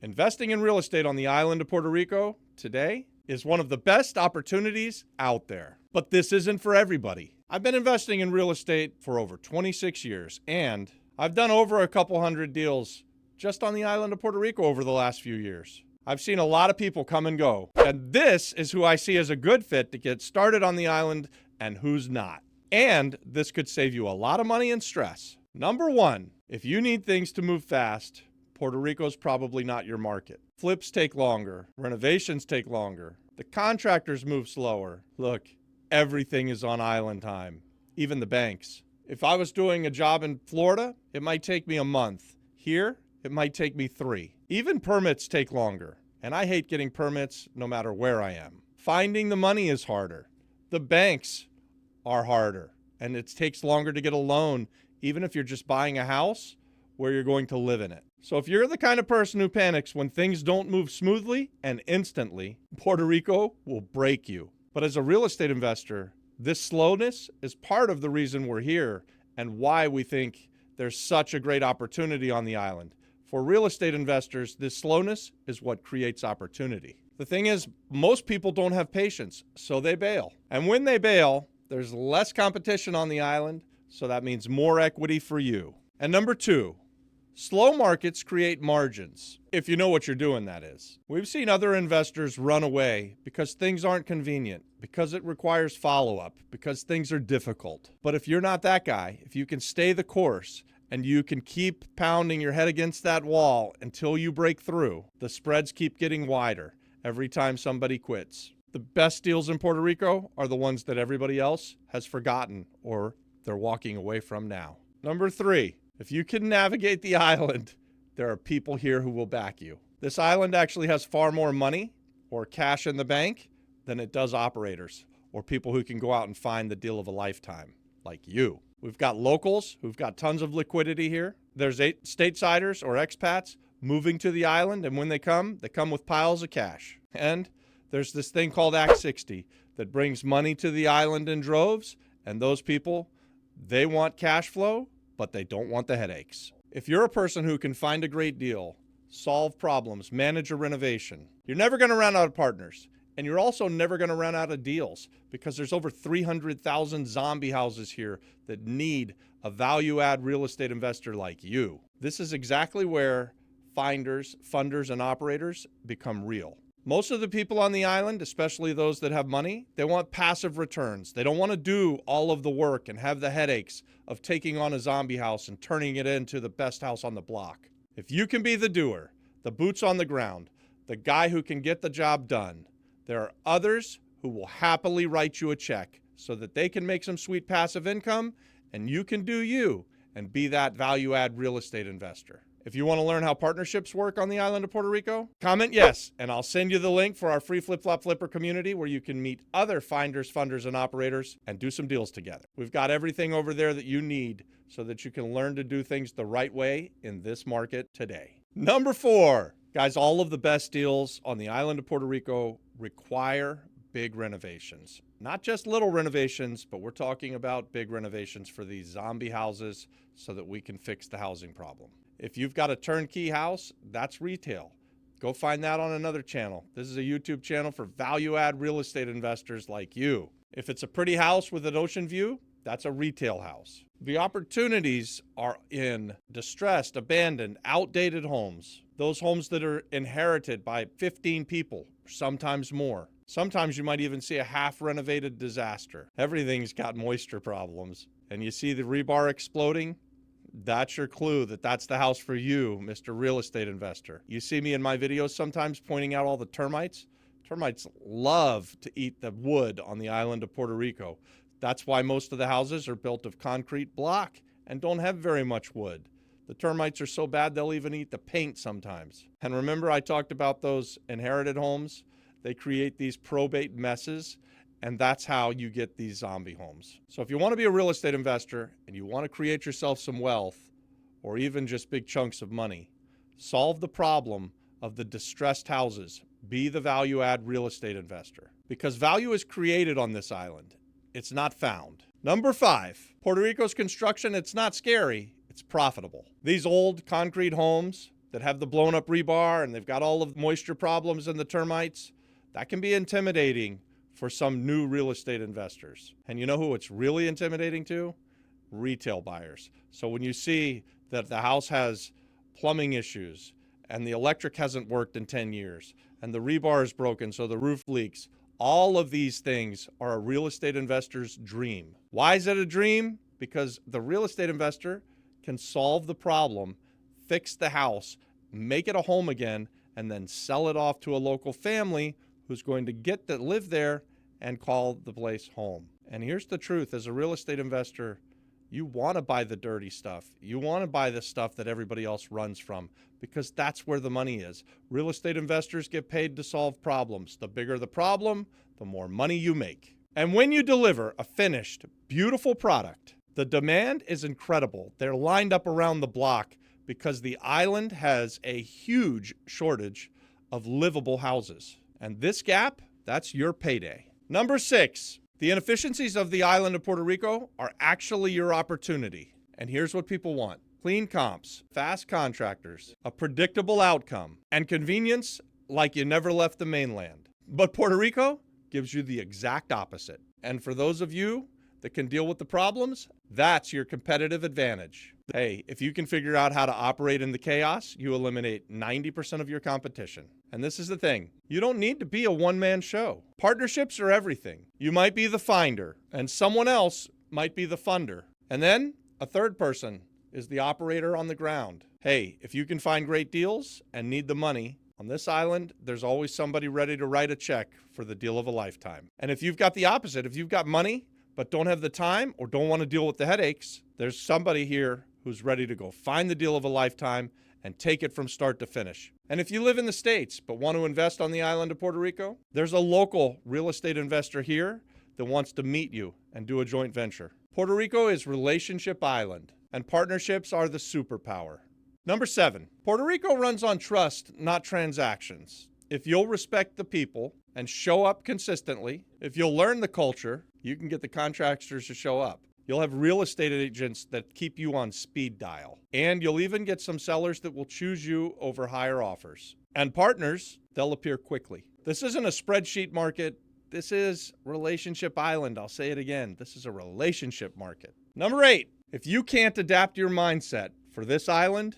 Investing in real estate on the island of Puerto Rico today is one of the best opportunities out there. But this isn't for everybody. I've been investing in real estate for over 26 years, and I've done over a couple hundred deals just on the island of Puerto Rico over the last few years. I've seen a lot of people come and go, and this is who I see as a good fit to get started on the island and who's not. And this could save you a lot of money and stress. Number one, if you need things to move fast, Puerto Rico's probably not your market. Flips take longer. Renovations take longer. The contractors move slower. Look, everything is on island time, even the banks. If I was doing a job in Florida, it might take me a month. Here, it might take me 3. Even permits take longer, and I hate getting permits no matter where I am. Finding the money is harder. The banks are harder, and it takes longer to get a loan, even if you're just buying a house where you're going to live in it. So if you're the kind of person who panics when things don't move smoothly and instantly, Puerto Rico will break you. But as a real estate investor, this slowness is part of the reason we're here and why we think there's such a great opportunity on the island. For real estate investors, this slowness is what creates opportunity. The thing is, most people don't have patience, so they bail. And when they bail, there's less competition on the island, so that means more equity for you. And number 2, slow markets create margins, if you know what you're doing, that is. We've seen other investors run away because things aren't convenient, because it requires follow-up, because things are difficult. But if you're not that guy, if you can stay the course and you can keep pounding your head against that wall until you break through, the spreads keep getting wider every time somebody quits. The best deals in Puerto Rico are the ones that everybody else has forgotten or they're walking away from now. Number 3, if you can navigate the island, there are people here who will back you. This island actually has far more money or cash in the bank than it does operators or people who can go out and find the deal of a lifetime, like you. We've got locals who've got tons of liquidity here. There's Statesiders or expats moving to the island, and when they come with piles of cash. And there's this thing called Act 60 that brings money to the island in droves, and those people, they want cash flow, but they don't want the headaches. If you're a person who can find a great deal, solve problems, manage a renovation, you're never going to run out of partners. And you're also never going to run out of deals because there's over 300,000 zombie houses here that need a value-add real estate investor like you. This is exactly where finders, funders, and operators become real. Most of the people on the island, especially those that have money, they want passive returns. They don't want to do all of the work and have the headaches of taking on a zombie house and turning it into the best house on the block. If you can be the doer, the boots on the ground, the guy who can get the job done, there are others who will happily write you a check so that they can make some sweet passive income and you can do you and be that value-add real estate investor. If you want to learn how partnerships work on the island of Puerto Rico, comment yes, and I'll send you the link for our free Flip-Flop Flipper community where you can meet other finders, funders, and operators and do some deals together. We've got everything over there that you need so that you can learn to do things the right way in this market today. Number 4, guys, all of the best deals on the island of Puerto Rico require big renovations. Not just little renovations, but we're talking about big renovations for these zombie houses so that we can fix the housing problem. If you've got a turnkey house, that's retail. Go find that on another channel. This is a YouTube channel for value-add real estate investors like you. If it's a pretty house with an ocean view, that's a retail house. The opportunities are in distressed, abandoned, outdated homes. Those homes that are inherited by 15 people, sometimes more. Sometimes you might even see a half-renovated disaster. Everything's got moisture problems. And you see the rebar exploding? That's your clue that that's the house for you, Mr. Real Estate Investor. You see me in my videos sometimes pointing out all the termites. Termites love to eat the wood on the island of Puerto Rico. That's why most of the houses are built of concrete block and don't have very much wood. The termites are so bad they'll even eat the paint sometimes. And remember I talked about those inherited homes? They create these probate messes, and that's how you get these zombie homes. So if you want to be a real estate investor and you want to create yourself some wealth or even just big chunks of money, solve the problem of the distressed houses. Be the value-add real estate investor because value is created on this island. It's not found. Number 5, Puerto Rico's construction, it's not scary, it's profitable. These old concrete homes, that have the blown up rebar and they've got all of the moisture problems and the termites, that can be intimidating for some new real estate investors. And you know who it's really intimidating to? Retail buyers. So when you see that the house has plumbing issues and the electric hasn't worked in 10 years and the rebar is broken so the roof leaks, all of these things are a real estate investor's dream. Why is it a dream? Because the real estate investor can solve the problem, fix the house, make it a home again, and then sell it off to a local family who's going to get to live there and call the place home. And here's the truth. As a real estate investor, you want to buy the dirty stuff. You want to buy the stuff that everybody else runs from because that's where the money is. Real estate investors get paid to solve problems. The bigger the problem, the more money you make. And when you deliver a finished, beautiful product, the demand is incredible. They're lined up around the block because the island has a huge shortage of livable houses. And this gap, that's your payday. Number 6, the inefficiencies of the island of Puerto Rico are actually your opportunity. And here's what people want: clean comps, fast contractors, a predictable outcome, and convenience like you never left the mainland. But Puerto Rico gives you the exact opposite. And for those of you that can deal with the problems, that's your competitive advantage. Hey, if you can figure out how to operate in the chaos, you eliminate 90% of your competition. And this is the thing. You don't need to be a one-man show. Partnerships are everything. You might be the finder, and someone else might be the funder. And then a third person is the operator on the ground. Hey, if you can find great deals and need the money, on this island, there's always somebody ready to write a check for the deal of a lifetime. And if you've got the opposite, if you've got money but don't have the time or don't want to deal with the headaches, there's somebody here who's ready to go find the deal of a lifetime and take it from start to finish. And if you live in the States but want to invest on the island of Puerto Rico, there's a local real estate investor here that wants to meet you and do a joint venture. Puerto Rico is relationship island, and partnerships are the superpower. Number 7, Puerto Rico runs on trust, not transactions. If you'll respect the people and show up consistently, if you'll learn the culture, you can get the contractors to show up. You'll have real estate agents that keep you on speed dial. And you'll even get some sellers that will choose you over higher offers. And partners, they'll appear quickly. This isn't a spreadsheet market. This is relationship island. I'll say it again. This is a relationship market. Number 8, if you can't adapt your mindset for this island,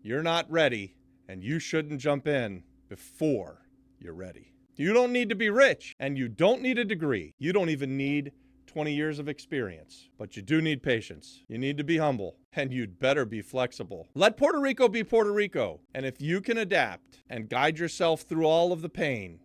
you're not ready, and you shouldn't jump in before you're ready. You don't need to be rich, and you don't need a degree. You don't even need 20 years of experience, but you do need patience. You need to be humble, and you'd better be flexible. Let Puerto Rico be Puerto Rico, and if you can adapt and guide yourself through all of the pain,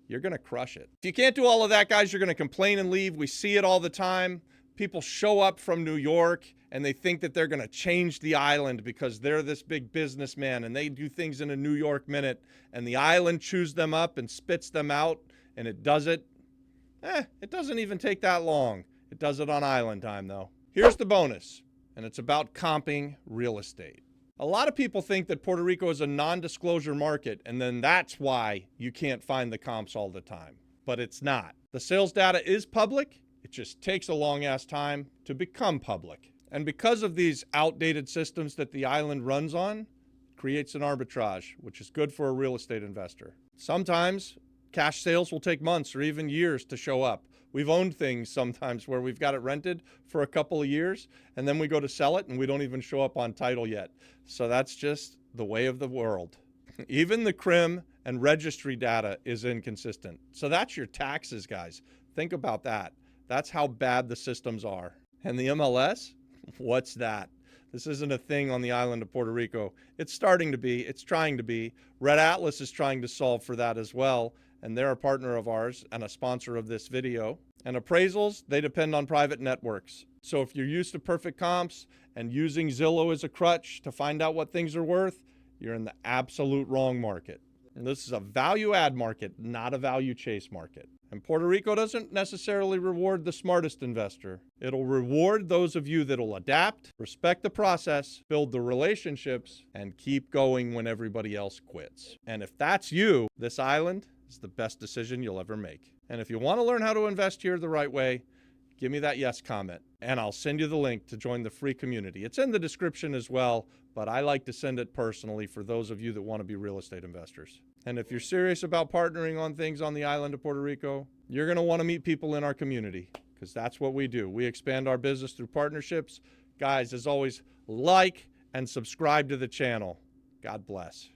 you're going to crush it. If you can't do all of that, guys, you're going to complain and leave. We see it all the time. People show up from New York and they think that they're going to change the island because they're this big businessman and they do things in a New York minute and the island chews them up and spits them out, and it does it. It doesn't even take that long. It does it on island time, though. Here's the bonus, and it's about comping real estate. A lot of people think that Puerto Rico is a non-disclosure market, and then that's why you can't find the comps all the time. But it's not. The sales data is public. It just takes a long-ass time to become public. And because of these outdated systems that the island runs on, it creates an arbitrage, which is good for a real estate investor. Sometimes cash sales will take months or even years to show up. We've owned things sometimes where we've got it rented for a couple of years, and then we go to sell it and we don't even show up on title yet. So that's just the way of the world. Even the CRIM and registry data is inconsistent. So that's your taxes, guys. Think about that. That's how bad the systems are. And the MLS? What's that? This isn't a thing on the island of Puerto Rico. It's starting to be. It's trying to be. Red Atlas is trying to solve for that as well. And they're a partner of ours and a sponsor of this video. And appraisals, they depend on private networks. So if you're used to perfect comps and using Zillow as a crutch to find out what things are worth, you're in the absolute wrong market. And this is a value add market, not a value chase market. And Puerto Rico doesn't necessarily reward the smartest investor. It'll reward those of you that'll adapt, respect the process, build the relationships, and keep going when everybody else quits. And if that's you, this island is the best decision you'll ever make. And if you want to learn how to invest here the right way, give me that yes comment, and I'll send you the link to join the free community. It's in the description as well, but I like to send it personally for those of you that want to be real estate investors. And if you're serious about partnering on things on the island of Puerto Rico, you're going to want to meet people in our community, because that's what we do. We expand our business through partnerships. Guys, as always, like and subscribe to the channel. God bless.